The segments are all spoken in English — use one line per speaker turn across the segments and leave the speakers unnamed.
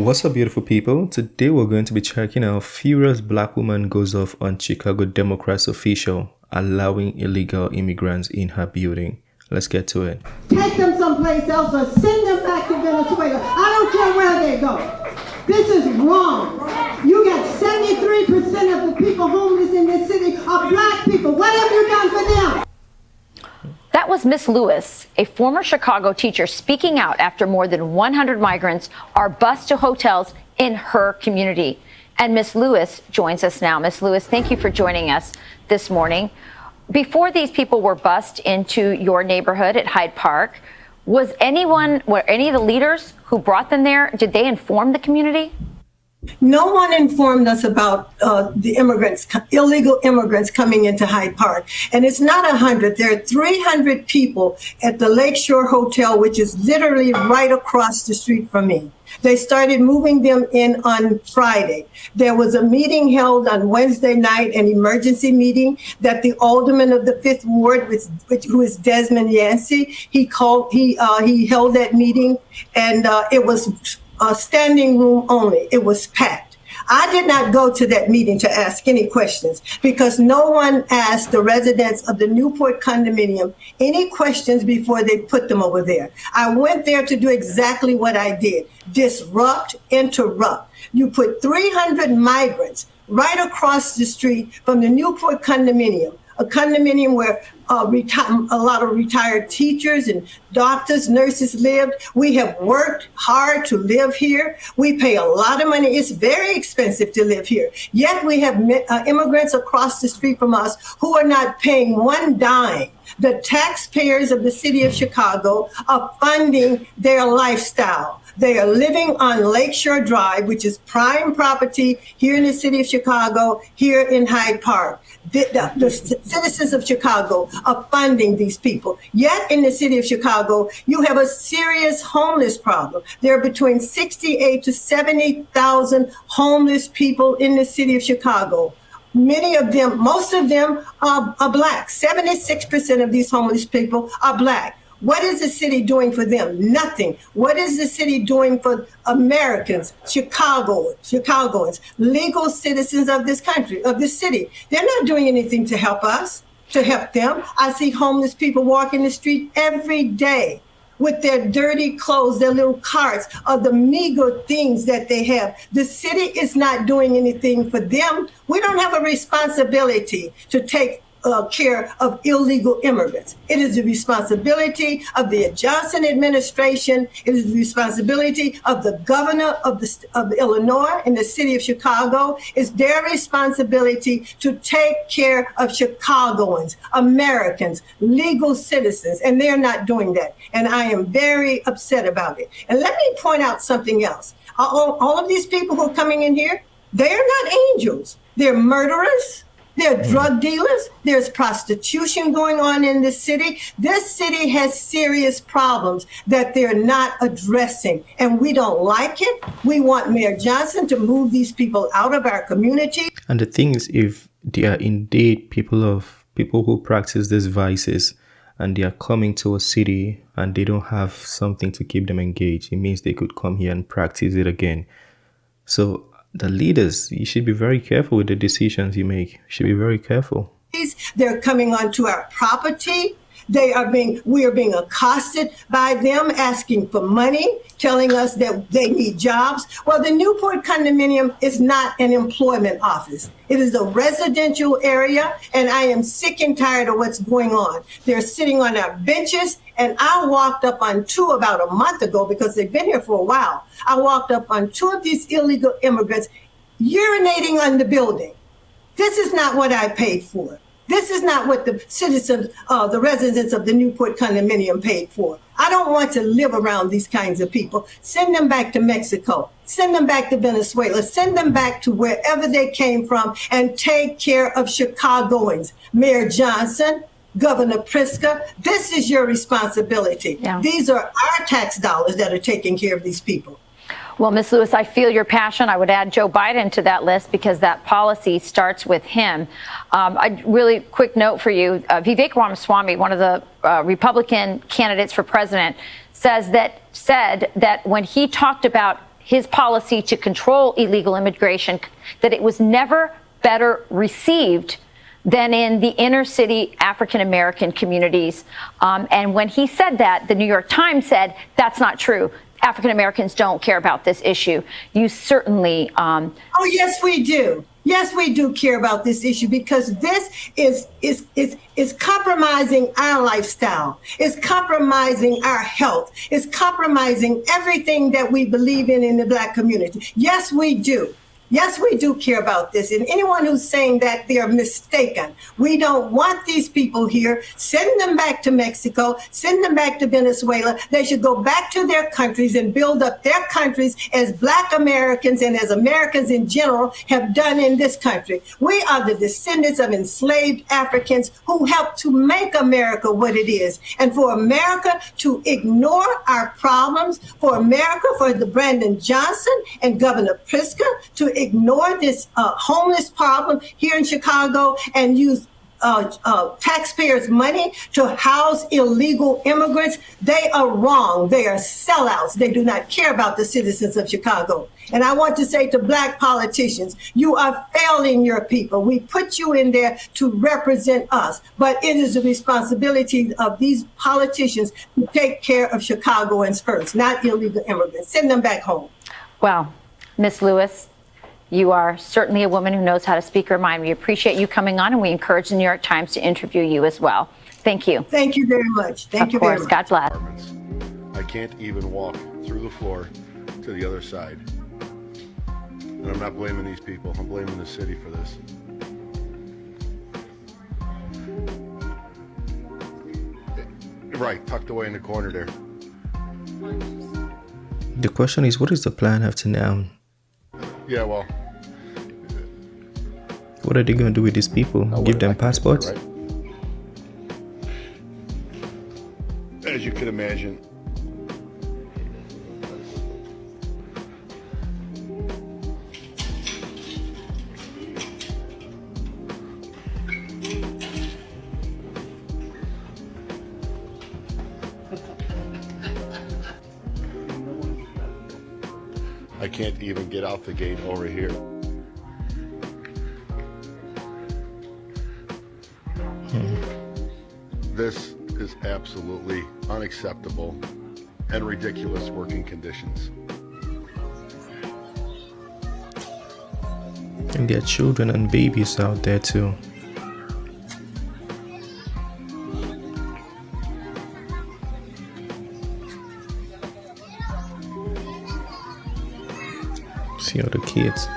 What's up, beautiful people? Today we're going to be checking out furious black woman goes off on Chicago Democrats official allowing illegal immigrants in her building. Let's get to it.
Take them someplace else or send them back to Venezuela. I don't care where they go. This is wrong. You got 73% of the people homeless in this city are black people. What have you done for them?
That was Miss Lewis, a former Chicago teacher, speaking out after more than 100 migrants are bused to hotels in her community. And Miss Lewis joins us now. Miss Lewis, thank you for joining us this morning. Before these people were bused into your neighborhood at Hyde Park, were any of the leaders who brought them there, did they inform the community?
No one informed us about the immigrants, illegal immigrants coming into Hyde Park. And it's not 100. There are 300 people at the Lakeshore Hotel, which is literally right across the street from me. They started moving them in on Friday. There was a meeting held on Wednesday night, an emergency meeting that the alderman of the 5th Ward, who is Desmond Yancey, he held that meeting, and it was a standing room only. It was packed. I did not go to that meeting to ask any questions because no one asked the residents of the Newport condominium any questions before they put them over there. I went there to do exactly what I did: disrupt, interrupt. You put 300 migrants right across the street from the Newport condominium, a condominium where a lot of retired teachers and doctors, nurses lived. We have worked hard to live here. We pay a lot of money. It's very expensive to live here. Yet we have immigrants across the street from us who are not paying one dime. The taxpayers of the city of Chicago are funding their lifestyle. They are living on Lakeshore Drive, which is prime property here in the city of Chicago, here in Hyde Park. The citizens of Chicago are funding these people. Yet in the city of Chicago, you have a serious homeless problem. There are between 68 to 70,000 homeless people in the city of Chicago. Many of them, most of them are black. 76% of these homeless people are black. What is the city doing for them? Nothing. What is the city doing for Americans, Chicagoans, legal citizens of this country, of this city? They're not doing anything to help us, to help them. I see homeless people walking the street every day with their dirty clothes, their little carts, of the meager things that they have. The city is not doing anything for them. We don't have a responsibility to take care of illegal immigrants. It is the responsibility of the Johnson administration. It is the responsibility of the governor of Illinois and the city of Chicago. It's their responsibility to take care of Chicagoans, Americans, legal citizens, and they're not doing that. And I am very upset about it. And let me point out something else. All of these people who are coming in here, they are not angels. They're murderers. There are drug dealers. There's prostitution going on in this city. This city has serious problems that they're not addressing, and we don't like it. We want Mayor Johnson to move these people out of our community.
And the thing is, if they are indeed people who practice these vices and they are coming to a city and they don't have something to keep them engaged, it means they could come here and practice it again. So the leaders, you should be very careful with the decisions you make. You should be very careful.
They're coming onto our property. We are being accosted by them, asking for money, telling us that they need jobs. Well, the Newport condominium is not an employment office. It is a residential area, and I am sick and tired of what's going on. They're sitting on our benches, and I walked up on two about a month ago because they've been here for a while. I walked up on two of these illegal immigrants urinating on the building. This is not what I paid for. This is not what the citizens, the residents of the Newport condominium paid for. I don't want to live around these kinds of people. Send them back to Mexico. Send them back to Venezuela. Send them back to wherever they came from and take care of Chicagoans. Mayor Johnson, Governor Pritzker, this is your responsibility. Yeah. These are our tax dollars that are taking care of these people.
Well, Ms. Lewis, I feel your passion. I would add Joe Biden to that list because that policy starts with him. A really quick note for you. Vivek Ramaswamy, one of the Republican candidates for president, said that when he talked about his policy to control illegal immigration, that it was never better received than in the inner city African American communities. And when he said that, the New York Times said that's not true. African Americans don't care about this issue. You certainly.
Oh, yes, we do. Yes, we do care about this issue, because this is compromising our lifestyle. It's compromising our health. It's compromising everything that we believe in the Black community. Yes, we do. Yes, we do care about this. And anyone who's saying that, they are mistaken. We don't want these people here. Send them back to Mexico. Send them back to Venezuela. They should go back to their countries and build up their countries as Black Americans and as Americans in general have done in this country. We are the descendants of enslaved Africans who helped to make America what it is. And for America to ignore our problems, for America, for the Brandon Johnson and Governor Pritzker to ignore this homeless problem here in Chicago and use taxpayers' money to house illegal immigrants, they are wrong. They are sellouts. They do not care about the citizens of Chicago. And I want to say to Black politicians, you are failing your people. We put you in there to represent us, but it is the responsibility of these politicians to take care of Chicagoans first, not illegal immigrants. Send them back home.
Well, Ms. Lewis, you are certainly a woman who knows how to speak her mind. We appreciate you coming on, and we encourage the New York Times to interview you as well. Thank you.
Thank you very much. Thank you very much.
God bless.
I can't even walk through the floor to the other side. And I'm not blaming these people. I'm blaming the city for this. Right, tucked away in the corner there.
The question is, what is the plan after now?
Yeah, well,
what are they going to do with these people? Give them passports?
Right? As you can imagine, I can't even get out the gate over here. This is absolutely unacceptable and ridiculous working conditions.
And there are children and babies out there too. See all the kids.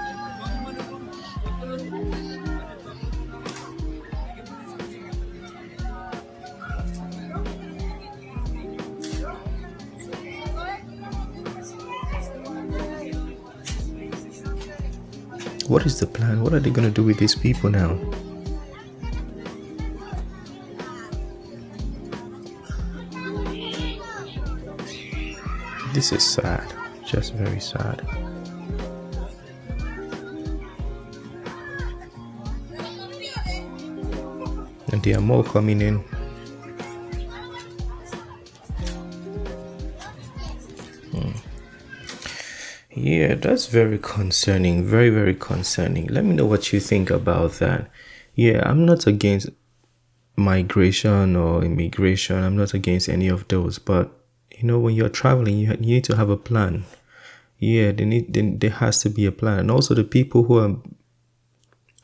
What is the plan? What are they going to do with these people now? This is sad. Just very sad. And there are more coming in. Yeah, that's very concerning. Very, very concerning. Let me know what you think about that. Yeah, I'm not against migration or immigration. I'm not against any of those. But, you know, when you're traveling, you need to have a plan. Yeah, there has to be a plan. And also the people who are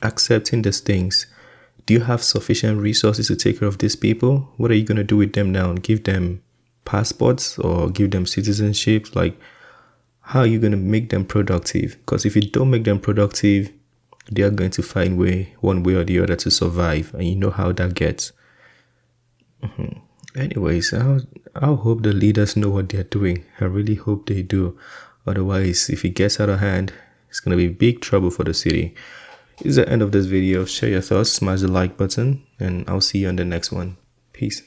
accepting these things, do you have sufficient resources to take care of these people? What are you going to do with them now? Give them passports or give them citizenship? Like, how are you going to make them productive? Because if you don't make them productive, they are going to find one way or the other to survive. And you know how that gets. Anyways, I hope the leaders know what they're doing. I really hope they do. Otherwise, if it gets out of hand, it's going to be big trouble for the city. This is the end of this video. Share your thoughts, smash the like button, and I'll see you on the next one. Peace.